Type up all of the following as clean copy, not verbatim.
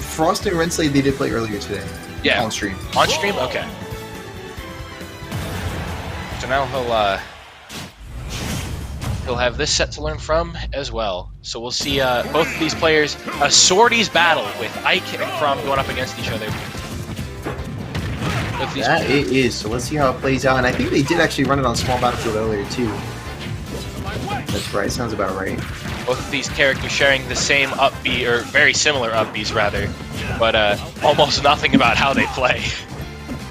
Frost and Renslay, they did play earlier today. Yeah. On stream. On stream? Okay. So now he'll have this set to learn from as well. So we'll see both of these players, a swordies battle with Ike and Chrom going up against each other. That it is. So let's see how it plays out. And I think they did actually run it on small battlefield earlier too. That's right. Sounds about right. Both of these characters sharing the same up B, or very similar up Bs rather, but almost nothing about how they play,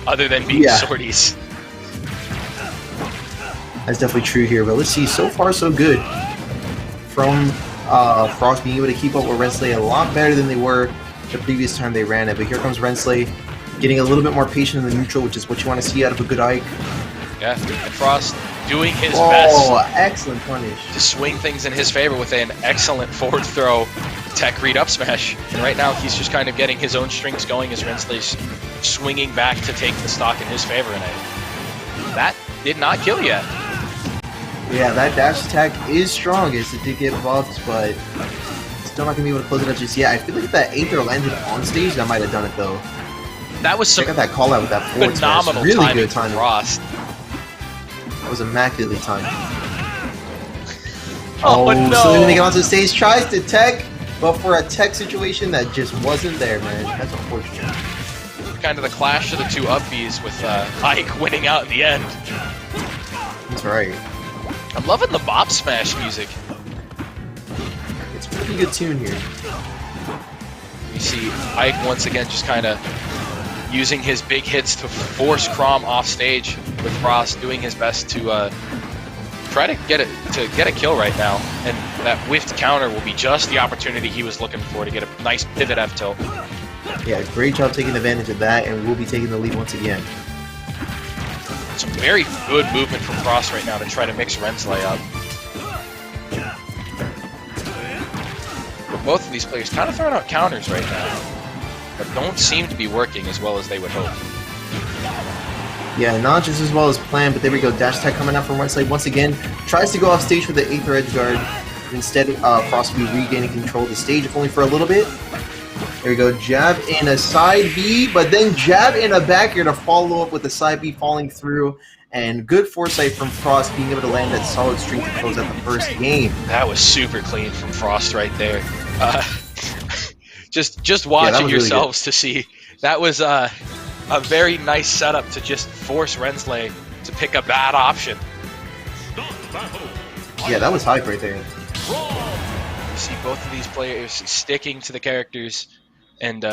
other than being swordies. That's definitely true here, but let's see. So far, so good. From Frost being able to keep up with Renslay a lot better than they were the previous time they ran it. But here comes Renslay, getting a little bit more patient in the neutral, which is what you want to see out of a good Ike. Yeah, and Frost doing his best. Oh, excellent punish. To swing things in his favor with an excellent forward throw tech read up smash. And right now he's just kind of getting his own strings going as Renslay's swinging back to take the stock in his favor. And that did not kill yet. Yeah, that dash attack is strong as it did get buffed, but still not going to be able to close it up just yet. I feel like if that Aether landed on stage, that might have done it though. That was some check out that call out with that forward phenomenal smash. Really timing good timing. Frost. That was immaculately timed. Oh no! So then they get onto the stage, tries to tech, but for a tech situation that just wasn't there, man. That's unfortunate. Kind of the clash of the two up Bs with Ike winning out in the end. That's right. I'm loving the bop smash music. It's a pretty good tune here. You see Ike once again just kind of using his big hits to force Chrom off stage, with Frost doing his best to try to get a kill right now. And that whiffed counter will be just the opportunity he was looking for to get a nice pivot F tilt. Yeah, great job taking advantage of that, and we'll be taking the lead once again. Some very good movement from Frost right now to try to mix Renslay up. But both of these players kind of throwing out counters right now, but don't seem to be working as well as they would hope. Yeah, not just as well as planned, but there we go. Dash attack coming out from Renslay once again. Tries to go off stage for the Aether edge guard. Instead, Frost will be regaining control of the stage, if only for a little bit. There we go, jab in a side B, but then jab in a back air to follow up with the side B falling through. And good foresight from Frost being able to land that solid string to close out the first game. That was super clean from Frost right there. Just watching yourselves really to see. That was a very nice setup to just force Renslay to pick a bad option. Yeah, that was hype right there. You see both of these players sticking to the characters, and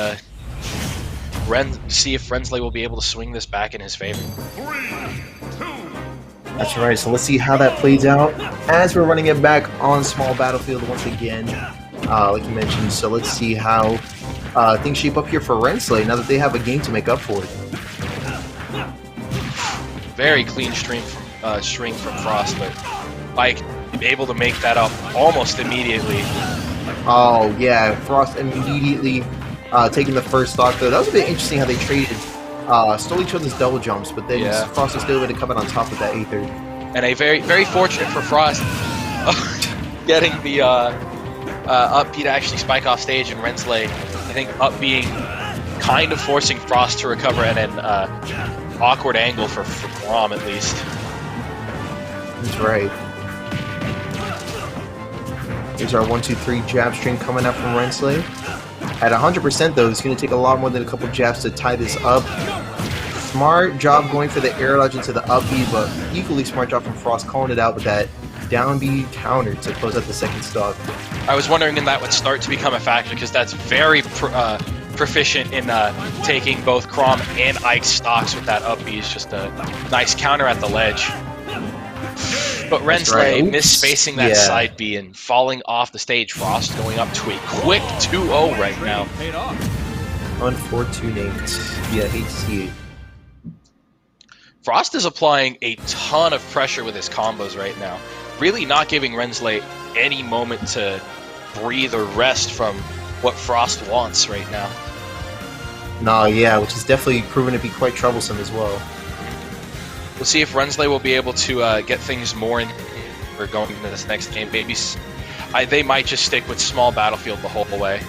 see if Renslay will be able to swing this back in his favor. That's right, so let's see how that plays out as we're running it back on small battlefield once again, like you mentioned. So let's see how things shape up here for Renslay now that they have a game to make up for it. Very clean string from Frost, but Ike able to make that up almost immediately. Oh yeah, Frost immediately taking the first stock though. That was a bit interesting how they traded. Stole each other's double jumps, but then Frost was still able to come in on top of that Aether. And a very fortunate for Frost getting the up B to actually spike off stage, and Renslay, I think, up being kind of forcing Frost to recover at an awkward angle for Chrom at least. That's right. Here's our 1-2-3 jab string coming up from Renslay. At 100% though, it's going to take a lot more than a couple jabs to tie this up. Smart job going for the air dodge into the up B, but equally smart job from Frost calling it out with that down B counter to close out the second stock. I was wondering when that would start to become a factor, because that's very proficient in taking both Chrom and Ike's stocks with that up B. It's just a nice counter at the ledge. But Renslay misspacing that side B and falling off the stage. Frost going up to a quick 2-0 right now. Unfortunate. Yeah, hate to see it. Frost is applying a ton of pressure with his combos right now. Really not giving Renslay any moment to breathe or rest from what Frost wants right now. No, yeah, which is definitely proven to be quite troublesome as well. We'll see if Renslay will be able to get things more in for going into this next game. Maybe they might just stick with small battlefield the whole way.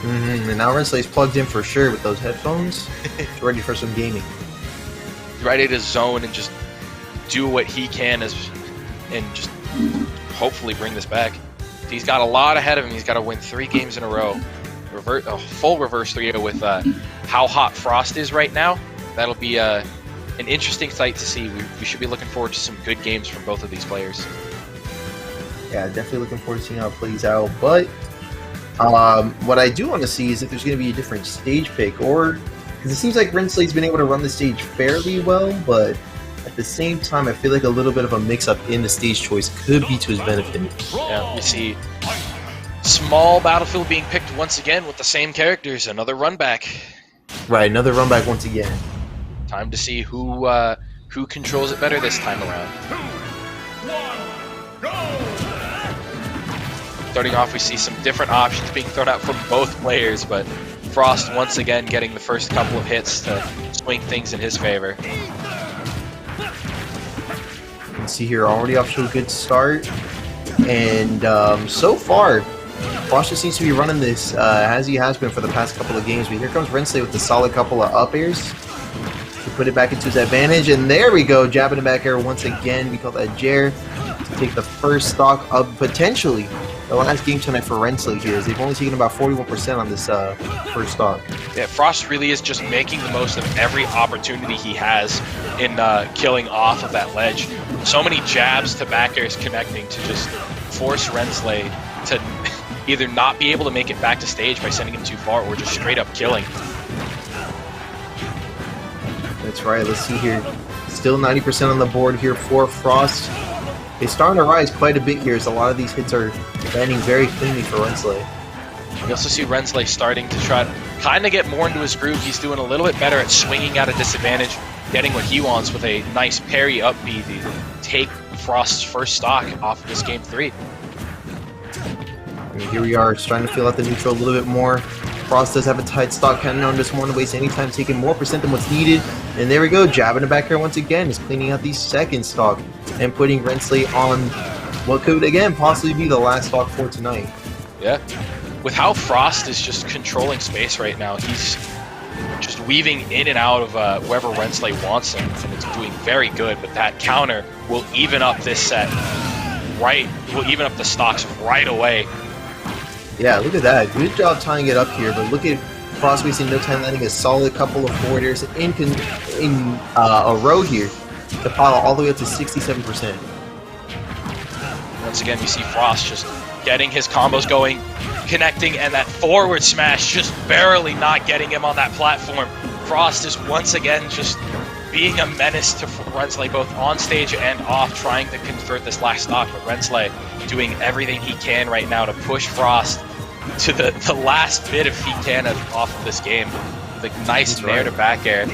And now Renslay's plugged in for sure with those headphones. He's ready for some gaming. Ready to zone and just do what he can and just hopefully bring this back. He's got a lot ahead of him. He's got to win 3 games in a row. A full reverse 3-0 with how hot Frost is right now. That'll be an interesting sight to see. We should be looking forward to some good games from both of these players. Yeah, definitely looking forward to seeing how it plays out. But what I do want to see is if there's going to be a different stage pick, or because it seems like Renslay's been able to run the stage fairly well, but at the same time, I feel like a little bit of a mix-up in the stage choice could be to his benefit. Yeah, we see small battlefield being picked once again with the same characters. Another run back. Right, another run back once again. Time to see who controls it better this time around. Starting off, we see some different options being thrown out from both players, but Frost once again getting the first couple of hits to swing things in his favor. You can see here already off to a good start, and so far, Frost just seems to be running this as he has been for the past couple of games. But here comes Renslay with a solid couple of up airs to put it back into his advantage, and there we go, jabbing it back air once again. We call that Jer to take the first stock of potentially the last game tonight for Renslay here, as they've only taken about 41% on this first stock. Yeah, Frost really is just making the most of every opportunity he has in killing off of that ledge. So many jabs to back airs connecting to just force Renslay to either not be able to make it back to stage by sending him too far, or just straight up killing. That's right, let's see here. Still 90% on the board here for Frost. It's starting to rise quite a bit here, as a lot of these hits are landing very cleanly for Renslay. We also see Renslay starting to try to kind of get more into his groove. He's doing a little bit better at swinging at a disadvantage, getting what he wants with a nice parry up B to take Frost's first stock off of this game 3. And here we are, starting to feel out the neutral a little bit more. Frost does have a tight stock, kind of known this more to waste any time, taking more percent than what's needed. And there we go, jabbing it back here once again, is cleaning out the second stock and putting Renslay on what could again possibly be the last stock for tonight. Yeah, with how Frost is just controlling space right now, he's just weaving in and out of wherever Renslay wants him, and it's doing very good. But that counter will even up this set, will even up the stocks right away. Yeah, look at that. Good job tying it up here, but look at Frost wasting no time landing a solid couple of forwarders in a row here to pile all the way up to 67%. Once again, we see Frost just getting his combos going, connecting, and that forward smash just barely not getting him on that platform. Frost is once again just being a menace to Renslay, both on stage and off, trying to convert this last stock, but Renslay doing everything he can right now to push Frost to the last bit if he can off of this game. The nice nair to back air.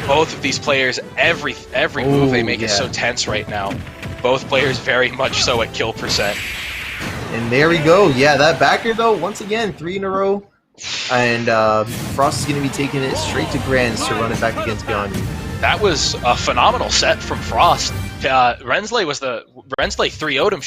Both of these players, every move they make is so tense right now. Both players very much so at kill percent. And there we go. Yeah, that backer though, once again, 3 in a row. And Frost is going to be taking it straight to Grands to run it back against Beyond You. That was a phenomenal set from Frost. Renslay 3-0'd him.